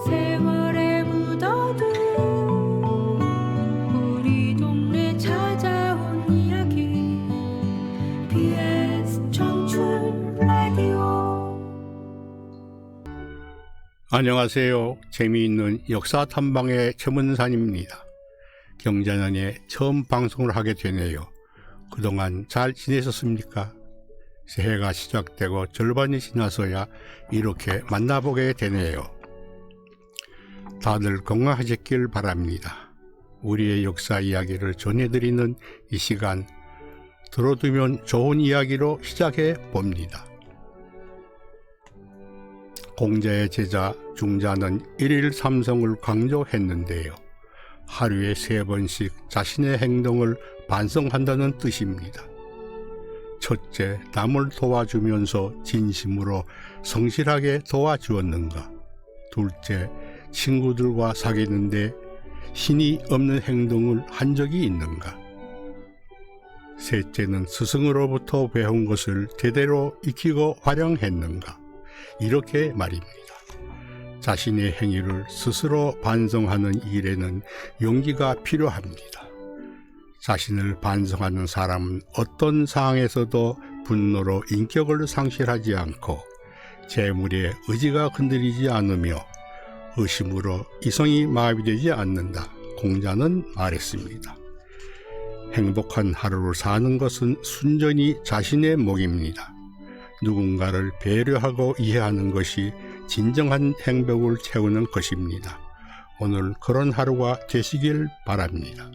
세월에 묻어둔 우리 동네 찾아온 이야기 BS 청춘 라디오. 안녕하세요. 재미있는 역사 탐방의 최문산입니다. 경자년에 처음 방송을 하게 되네요. 그동안 잘 지내셨습니까? 새해가 시작되고 절반이 지나서야 이렇게 만나보게 되네요. 다들 건강하셨길 바랍니다. 우리의 역사 이야기를 전해드리는 이 시간, 들어두면 좋은 이야기로 시작해 봅니다. 공자의 제자 중자는 일일 삼성을 강조했는데요. 하루에 3번씩 자신의 행동을 반성한다는 뜻입니다. 첫째, 남을 도와주면서 진심으로 성실하게 도와주었는가? 둘째, 친구들과 사귀는데 신이 없는 행동을 한 적이 있는가? 셋째는 스승으로부터 배운 것을 제대로 익히고 활용했는가? 이렇게 말입니다. 자신의 행위를 스스로 반성하는 일에는 용기가 필요합니다. 자신을 반성하는 사람은 어떤 상황에서도 분노로 인격을 상실하지 않고 재물에 의지가 흔들리지 않으며 의심으로 이성이 마비되지 않는다. 공자는 말했습니다. 행복한 하루를 사는 것은 순전히 자신의 몫입니다. 누군가를 배려하고 이해하는 것이 진정한 행복을 채우는 것입니다. 오늘 그런 하루가 되시길 바랍니다.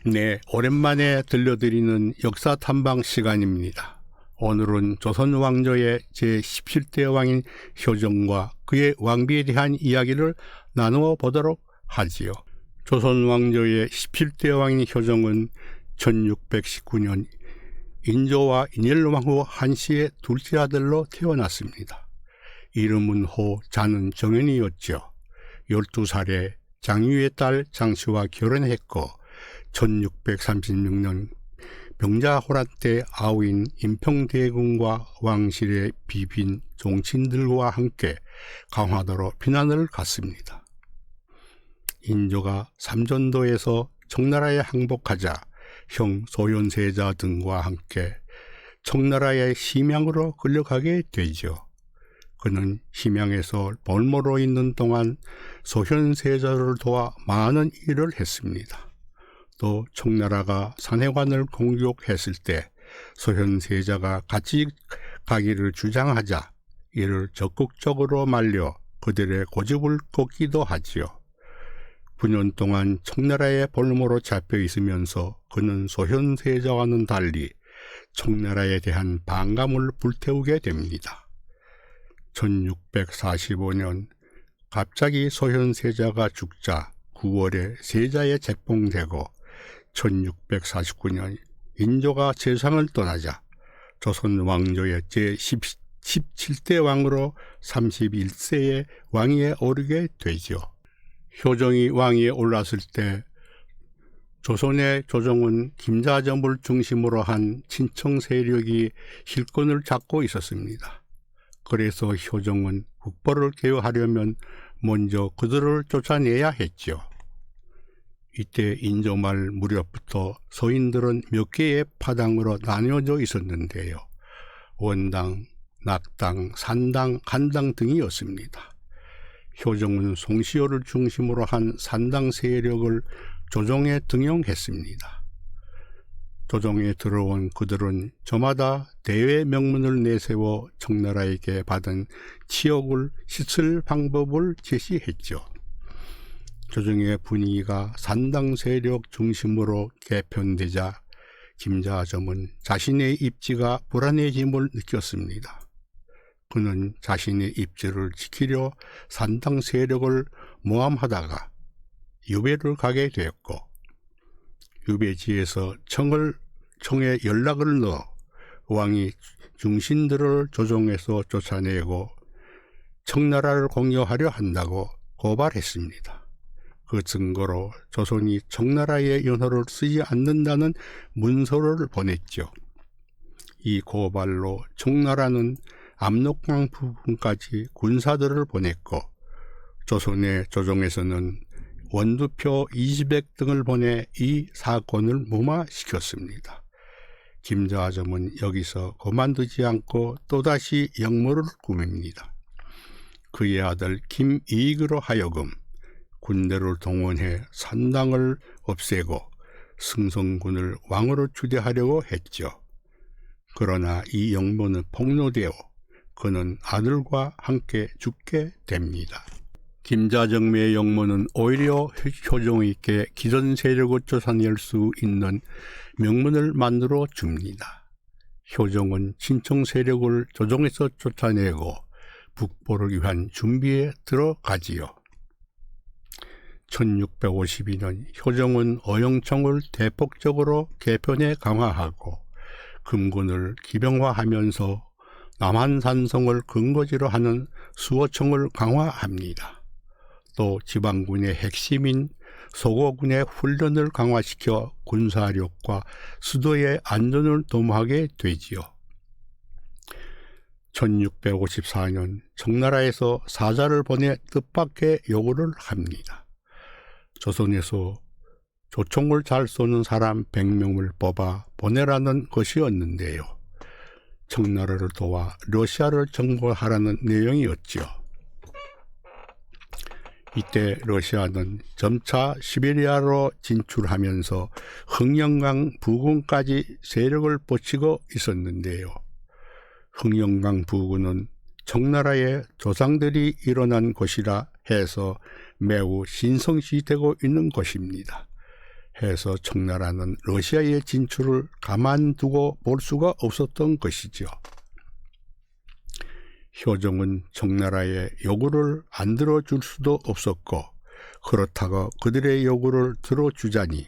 네, 오랜만에 들려드리는 역사 탐방 시간입니다. 오늘은 조선 왕조의 제17대 왕인 효정과 그의 왕비에 대한 이야기를 나누어 보도록 하지요. 조선 왕조의 17대 왕인 효정은 1619년 인조와 인일왕후 한씨의 둘째 아들로 태어났습니다. 이름은 호, 자는 정연이었죠. 12살에 장유의 딸 장씨와 결혼했고 1636년 병자호란 때 아우인 임평대군과 왕실의 비빈 종친들과 함께 강화도로 피난을 갔습니다. 인조가 삼전도에서 청나라에 항복하자 형 소현세자 등과 함께 청나라의 심양으로 끌려가게 되죠. 그는 심양에서 볼모로 있는 동안 소현세자를 도와 많은 일을 했습니다. 또 청나라가 산해관을 공격했을 때 소현세자가 같이 가기를 주장하자 이를 적극적으로 말려 그들의 고집을 꺾기도 하지요. 9년 동안 청나라의 볼모로 잡혀 있으면서 그는 소현세자와는 달리 청나라에 대한 반감을 불태우게 됩니다. 1645년 갑자기 소현세자가 죽자 9월에 세자에 책봉되고 1649년 인조가 재상을 떠나자 조선 왕조의 제17대 왕으로 31세의 왕위에 오르게 되죠. 효정이 왕위에 올랐을 때 조선의 조정은 김자점을 중심으로 한 친청 세력이 실권을 잡고 있었습니다. 그래서 효정은 국보를 개혁하려면 먼저 그들을 쫓아내야 했죠. 이때 인조 말 무렵부터 서인들은 몇 개의 파당으로 나뉘어져 있었는데요. 원당, 낙당, 산당, 간당 등이었습니다. 효정은 송시호를 중심으로 한 산당 세력을 조정에 등용했습니다. 조정에 들어온 그들은 저마다 대외 명문을 내세워 청나라에게 받은 치욕을 씻을 방법을 제시했죠. 조정의 분위기가 산당 세력 중심으로 개편되자 김자점은 자신의 입지가 불안해짐을 느꼈습니다. 그는 자신의 입지를 지키려 산당 세력을 모함하다가 유배를 가게 되었고 유배지에서 청에 연락을 넣어 왕이 중신들을 조정에서 쫓아내고 청나라를 공격하려 한다고 고발했습니다. 그 증거로 조선이 청나라의 연호를 쓰지 않는다는 문서를 보냈죠. 이 고발로 청나라는 압록강 부근까지 군사들을 보냈고 조선의 조정에서는 원두표 20획 등을 보내 이 사건을 무마시켰습니다. 김자점은 여기서 그만두지 않고 또다시 역모를 꾸밉니다. 그의 아들 김이익으로 하여금 군대를 동원해 산당을 없애고 승성군을 왕으로 추대하려고 했죠. 그러나 이 역모는 폭로되어 그는 아들과 함께 죽게 됩니다. 김자정매의 역모는 오히려 효종에게 기존 세력을 쫓아낼 수 있는 명분을 만들어 줍니다. 효종은 친청 세력을 조정에서 쫓아내고 북보를 위한 준비에 들어가지요. 1652년 효종은 어영청을 대폭적으로 개편에 강화하고 금군을 기병화하면서 남한산성을 근거지로 하는 수호청을 강화합니다. 또 지방군의 핵심인 소고군의 훈련을 강화시켜 군사력과 수도의 안전을 도모하게 되지요. 1654년 청나라에서 사자를 보내 뜻밖의 요구를 합니다. 조선에서 조총을 잘 쏘는 사람 100명을 뽑아 보내라는 것이었는데요. 청나라를 도와 러시아를 정복하라는 내용이었죠. 이때 러시아는 점차 시베리아로 진출하면서 흥영강 부근까지 세력을 뻗치고 있었는데요. 흥영강 부근은 청나라의 조상들이 일어난 곳이라 해서 매우 신성시되고 있는 곳입니다. 해서 청나라는 러시아의 진출을 가만두고 볼 수가 없었던 것이죠. 효종은 청나라의 요구를 안 들어줄 수도 없었고 그렇다고 그들의 요구를 들어주자니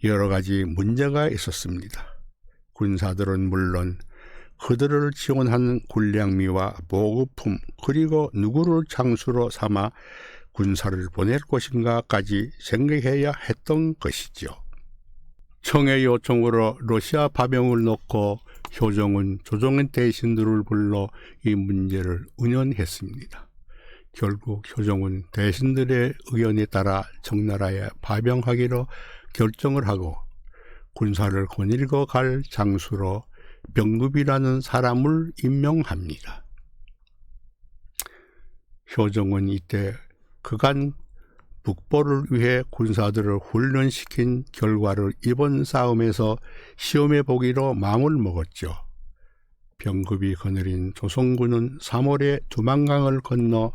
여러 가지 문제가 있었습니다. 군사들은 물론 그들을 지원하는 군량미와 보급품 그리고 누구를 장수로 삼아 군사를 보낼 것인가까지 생각해야 했던 것이죠. 청의 요청으로 러시아 파병을 놓고 효종은 조정의 대신들을 불러 이 문제를 의논했습니다. 결국 효종은 대신들의 의견에 따라 청나라에 파병하기로 결정을 하고 군사를 거닐고 갈 장수로 병급이라는 사람을 임명합니다. 효종은 이때 그간 북보를 위해 군사들을 훈련시킨 결과를 이번 싸움에서 시험해 보기로 마음을 먹었죠. 병급이 거느린 조선군은 3월에 두만강을 건너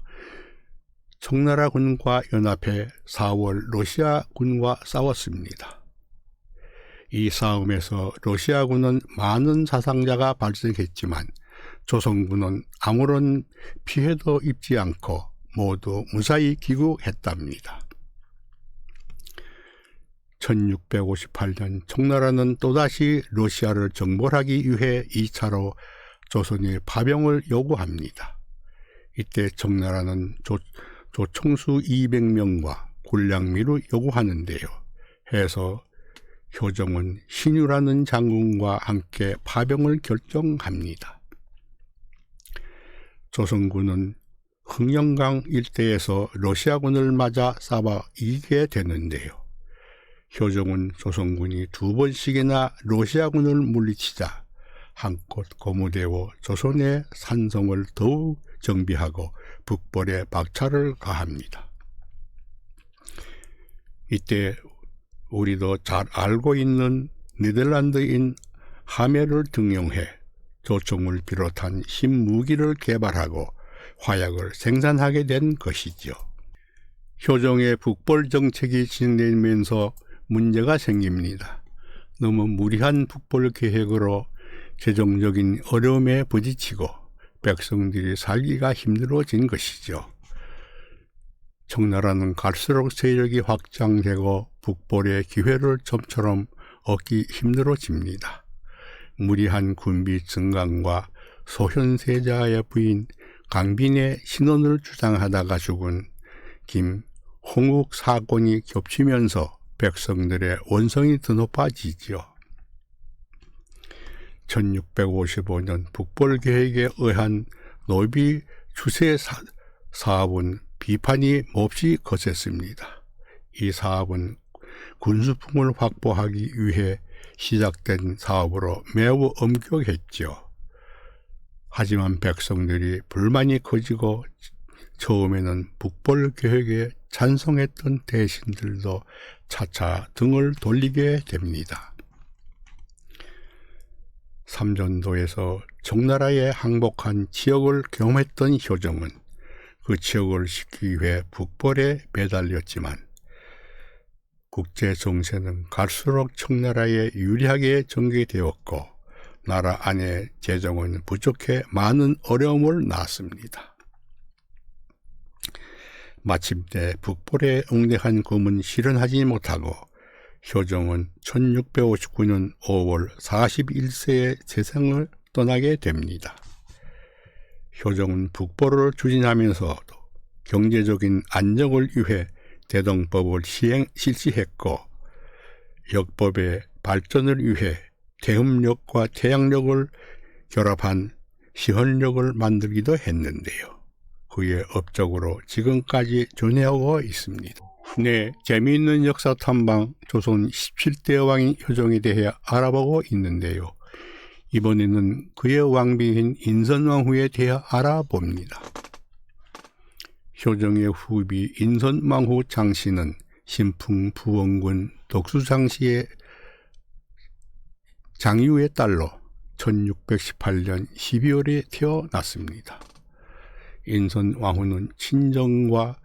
청나라군과 연합해 4월 러시아군과 싸웠습니다. 이 싸움에서 러시아군은 많은 사상자가 발생했지만 조선군은 아무런 피해도 입지 않고 모두 무사히 귀국했답니다. 1658년 청나라는 또다시 러시아를 정벌하기 위해 2차로 조선에 파병을 요구합니다. 이때 청나라는 조총수 200명과 군량미를 요구하는데요. 해서 효종은 신유라는 장군과 함께 파병을 결정합니다. 조선군은 흥영강 일대에서 러시아군을 맞아 싸워 이기게 되는데요. 효종은 조선군이 2번씩이나 러시아군을 물리치자 한껏 고무되어 조선의 산성을 더욱 정비하고 북벌에 박차를 가합니다. 이때 우리도 잘 알고 있는 네덜란드인 하멜을 등용해 조총을 비롯한 신무기를 개발하고 화약을 생산하게 된 것이죠. 효종의 북벌 정책이 진행되면서 문제가 생깁니다. 너무 무리한 북벌 계획으로 재정적인 어려움에 부딪히고 백성들이 살기가 힘들어진 것이죠. 청나라는 갈수록 세력이 확장되고 북벌의 기회를 좀처럼 얻기 힘들어집니다. 무리한 군비 증강과 소현세자의 부인 강빈의 신원을 주장하다가 죽은 김홍욱 사건이 겹치면서 백성들의 원성이 드높아지죠. 1655년 북벌 계획에 의한 노비 추세 사업은 비판이 몹시 거셌습니다. 이 사업은 군수품을 확보하기 위해 시작된 사업으로 매우 엄격했죠. 하지만 백성들이 불만이 커지고 처음에는 북벌 계획에 찬성했던 대신들도 차차 등을 돌리게 됩니다. 삼전도에서 청나라에 항복한 지역을 경험했던 효정은 그 지역을 지키기 위해 북벌에 매달렸지만 국제 정세는 갈수록 청나라에 유리하게 전개되었고 나라 안의 재정은 부족해 많은 어려움을 낳았습니다. 마침내 북벌에 응대한 검은 실현하지 못하고 효정은 1659년 5월 41세에 세상을 떠나게 됩니다. 효정은 북벌을 추진하면서도 경제적인 안정을 위해 대동법을 실시했고 역법의 발전을 위해 대음력과 태양력을 결합한 시헌력을 만들기도 했는데요. 그의 업적으로 지금까지 존재하고 있습니다. 네, 재미있는 역사 탐방 조선 17대 왕인 효정에 대해 알아보고 있는데요. 이번에는 그의 왕비인 인선왕후에 대해 알아봅니다. 효정의 후비 인선왕후 장씨는 신풍 부원군 독수장씨의 장유의 딸로 1618년 12월에 태어났습니다. 인선왕후는 친정과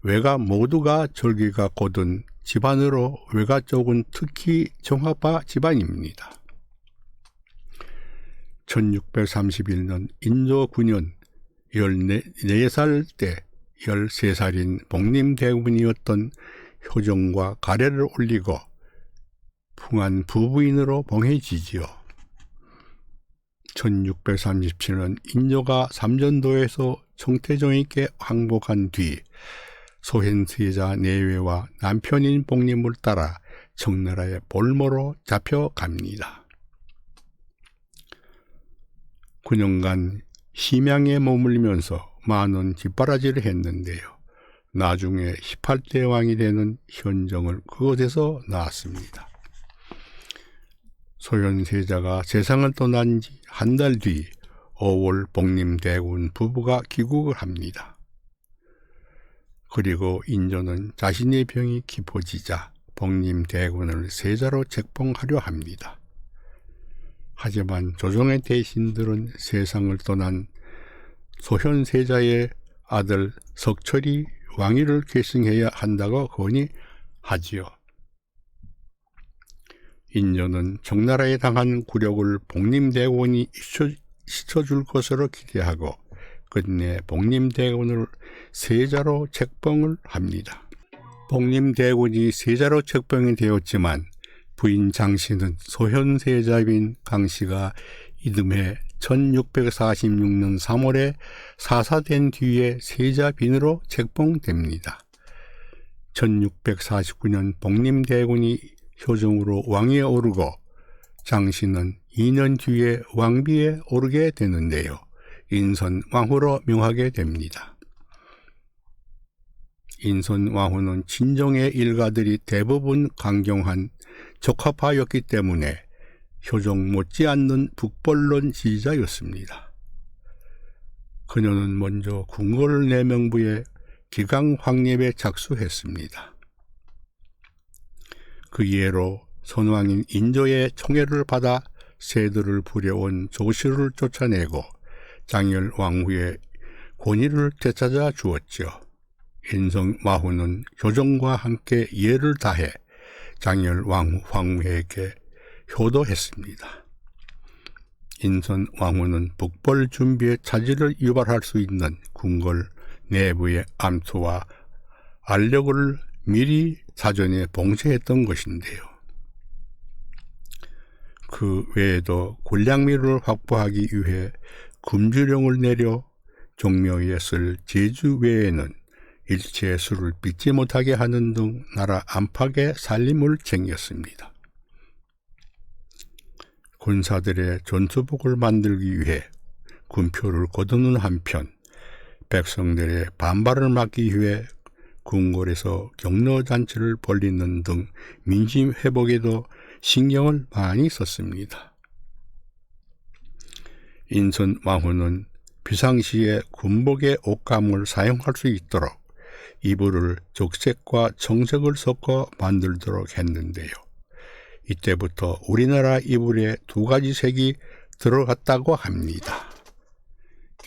외가 모두가 절기가 곧은 집안으로 외가 쪽은 특히 정화파 집안입니다. 1631년 인조 9년 14살 때 13살인 복림대군이었던 효정과 가래를 올리고 풍한 부부인으로 봉해지지요. 1637년 인조가 삼전도에서 청태종에게 항복한 뒤 소현세자 내외와 남편인 복림을 따라 청나라의 볼모로 잡혀갑니다. 9년간 심양에 머물면서 많은 뒷바라지를 했는데요. 나중에 18대 왕이 되는 현정을 그곳에서 낳았습니다. 소현세자가 세상을 떠난 지 한 달 뒤 5월 복림대군 부부가 귀국을 합니다. 그리고 인조는 자신의 병이 깊어지자 복림대군을 세자로 책봉하려 합니다. 하지만 조정의 대신들은 세상을 떠난 소현세자의 아들 석철이 왕위를 계승해야 한다고 건의하지요. 인조는 청나라에 당한 굴욕을 복림대군이 씻어줄 것으로 기대하고 끝내 복림대군을 세자로 책봉을 합니다. 복림대군이 세자로 책봉이 되었지만 부인 장씨는 소현세자인 강씨가 이듬해 1646년 3월에 사사된 뒤에 세자빈으로 책봉됩니다. 1649년 복림대군이 효정으로 왕위에 오르고 장씨는 2년 뒤에 왕비에 오르게 되는데요. 인선왕후로 명하게 됩니다. 인선왕후는 친정의 일가들이 대부분 강경한 적화파였기 때문에 효정 못지않는 북벌론 지지자였습니다. 그녀는 먼저 궁궐 내명부에 기강 확립에 작수했습니다. 그 이해로 선왕인 인조의 총애를 받아 세들을 부려온 조실을 쫓아내고 장열 왕후의 권위를 되찾아 주었죠. 인선왕후는 효정과 함께 예를 다해 장열 왕후에게 효도했습니다. 인선왕후는 북벌 준비에 차질을 유발할 수 있는 궁궐 내부의 암투와 알력을 미리 사전에 봉쇄했던 것인데요. 그 외에도 군량미를 확보하기 위해 금주령을 내려 종묘에 쓸 제주 외에는 일체 술을 빚지 못하게 하는 등 나라 안팎의 살림을 챙겼습니다. 군사들의 전투복을 만들기 위해 군표를 거두는 한편 백성들의 반발을 막기 위해 궁궐에서 경로잔치를 벌이는 등 민심 회복에도 신경을 많이 썼습니다. 인선 왕후는 비상시에 군복의 옷감을 사용할 수 있도록 이불을 적색과 청색을 섞어 만들도록 했는데요. 이때부터 우리나라 이불에 2가지 색이 들어갔다고 합니다.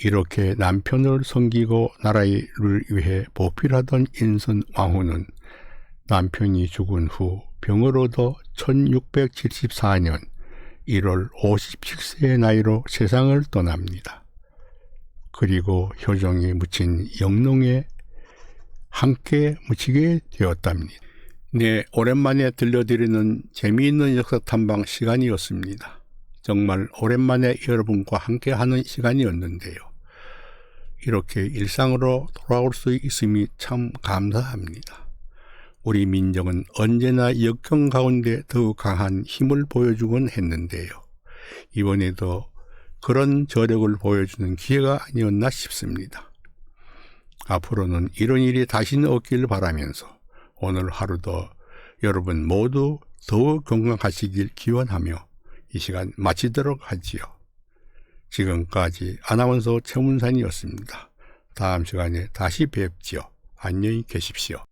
이렇게 남편을 섬기고 나라를 위해 보필하던 인선 왕후는 남편이 죽은 후 병을 얻어 1674년 1월 57세의 나이로 세상을 떠납니다. 그리고 효종이 묻힌 영롱에 함께 묻히게 되었답니다. 네, 오랜만에 들려드리는 재미있는 역사 탐방 시간이었습니다. 정말 오랜만에 여러분과 함께하는 시간이었는데요. 이렇게 일상으로 돌아올 수 있음이 참 감사합니다. 우리 민족은 언제나 역경 가운데 더욱 강한 힘을 보여주곤 했는데요. 이번에도 그런 저력을 보여주는 기회가 아니었나 싶습니다. 앞으로는 이런 일이 다시는 없기를 바라면서 오늘 하루도 여러분 모두 더욱 건강하시길 기원하며 이 시간 마치도록 하지요. 지금까지 아나운서 최문산이었습니다. 다음 시간에 다시 뵙지요. 안녕히 계십시오.